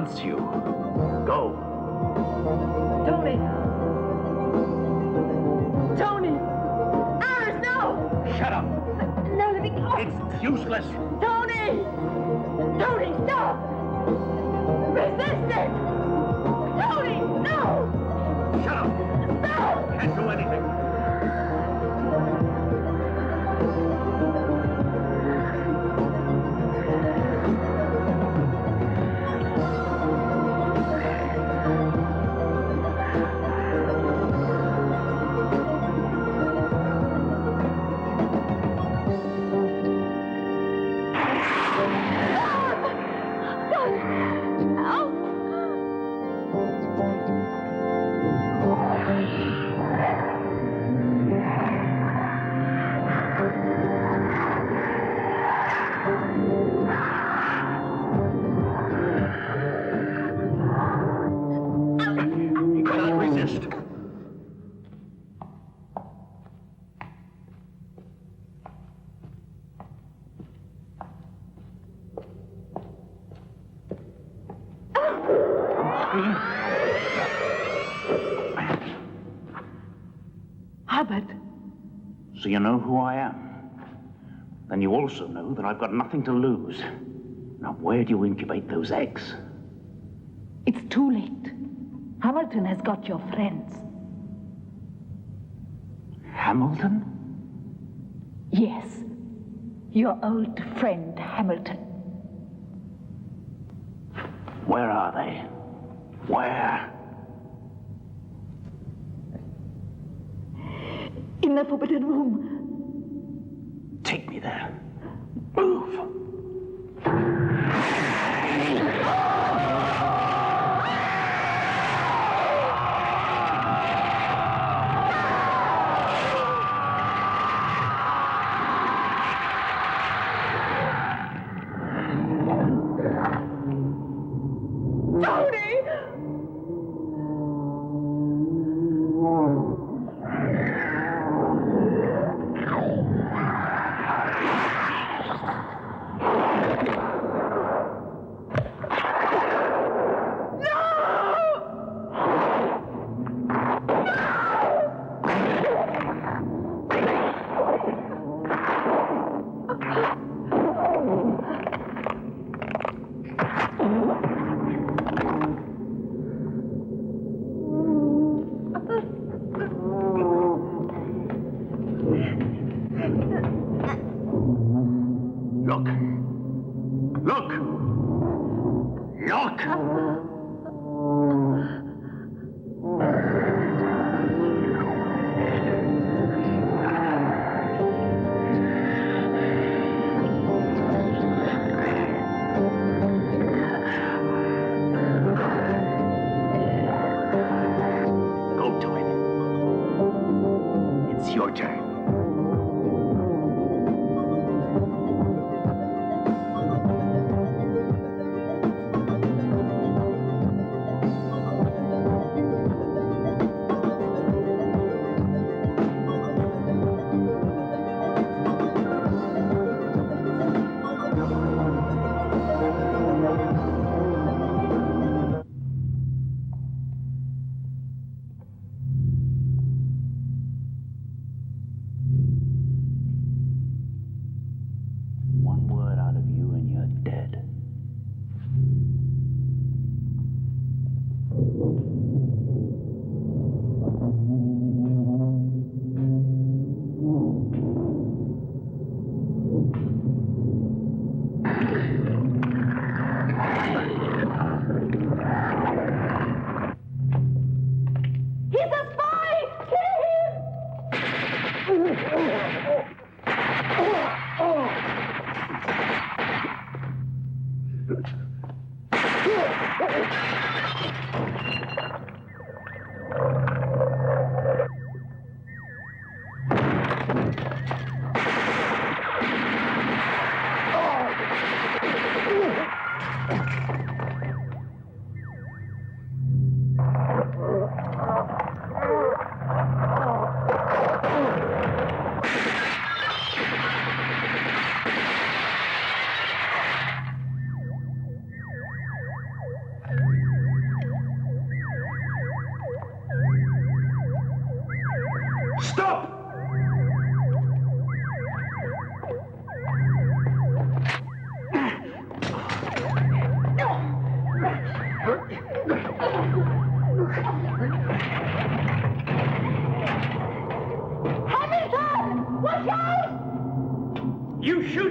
wants you. Go. Tony! Tony! Iris, no! Shut up! No, let me go! It's useless! Tony! Tony, stop! Resist it! Tony, no! Shut up! Stop! Can't do anything. Hubbard. So you know who I am. Then you also know that I've got nothing to lose. Now, where do you incubate those eggs? It's too late. Hamilton has got your friends. Hamilton? Yes. Your old friend, Hamilton. Where are they? Where? In the forbidden room. Take me there. Move!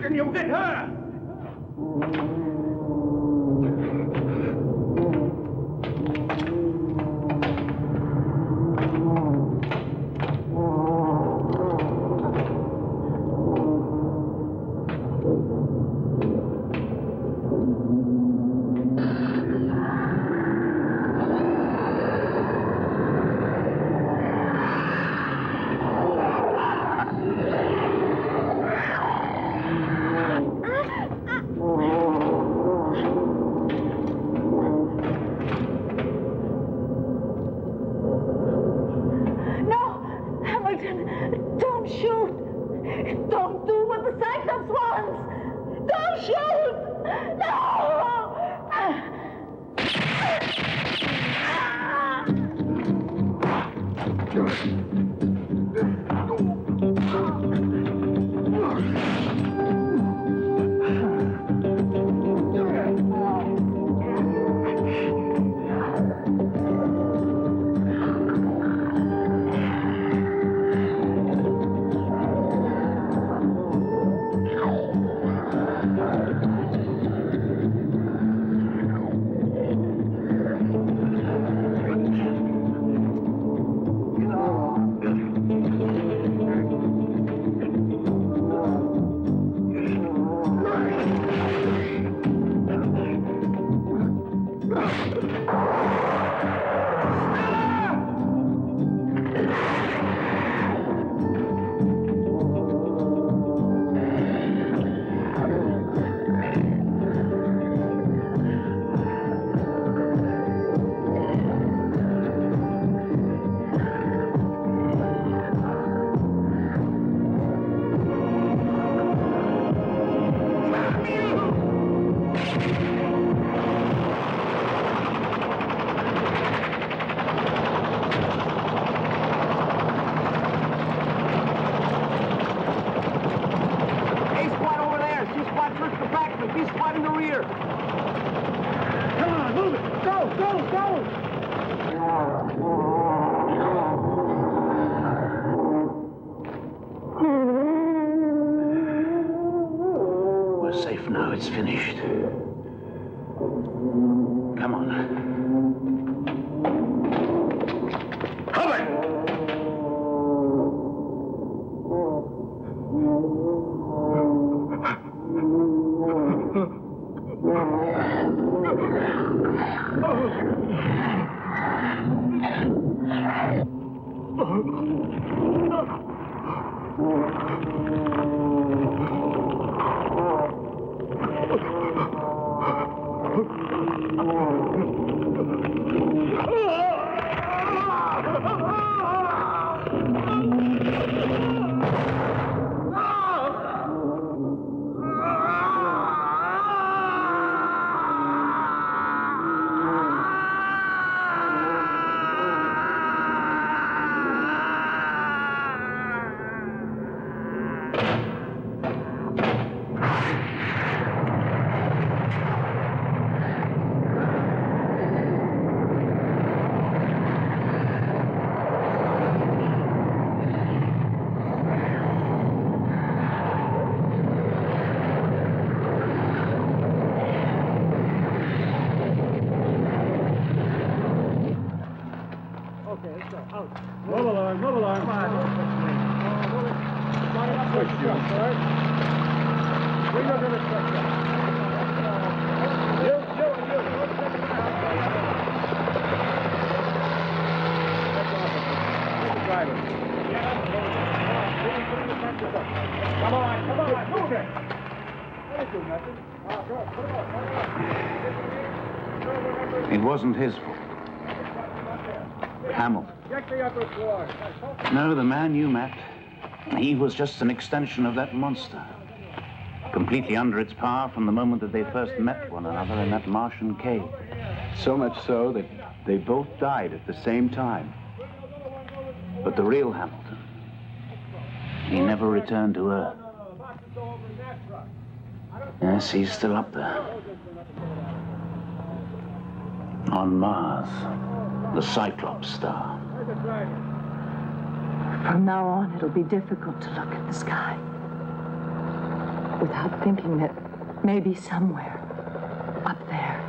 can you get her? It's finished. Come on. It wasn't his fault. Hamilton. No, the man you met, he was just an extension of that monster. Completely under its power from the moment that they first met one another in that Martian cave. So much so that they both died at the same time. But the real Hamilton, he never returned to Earth. Yes, he's still up there. On Mars, the Cyclops star. From now on, it'll be difficult to look at the sky. without thinking that maybe somewhere up there,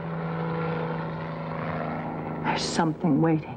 there's something waiting.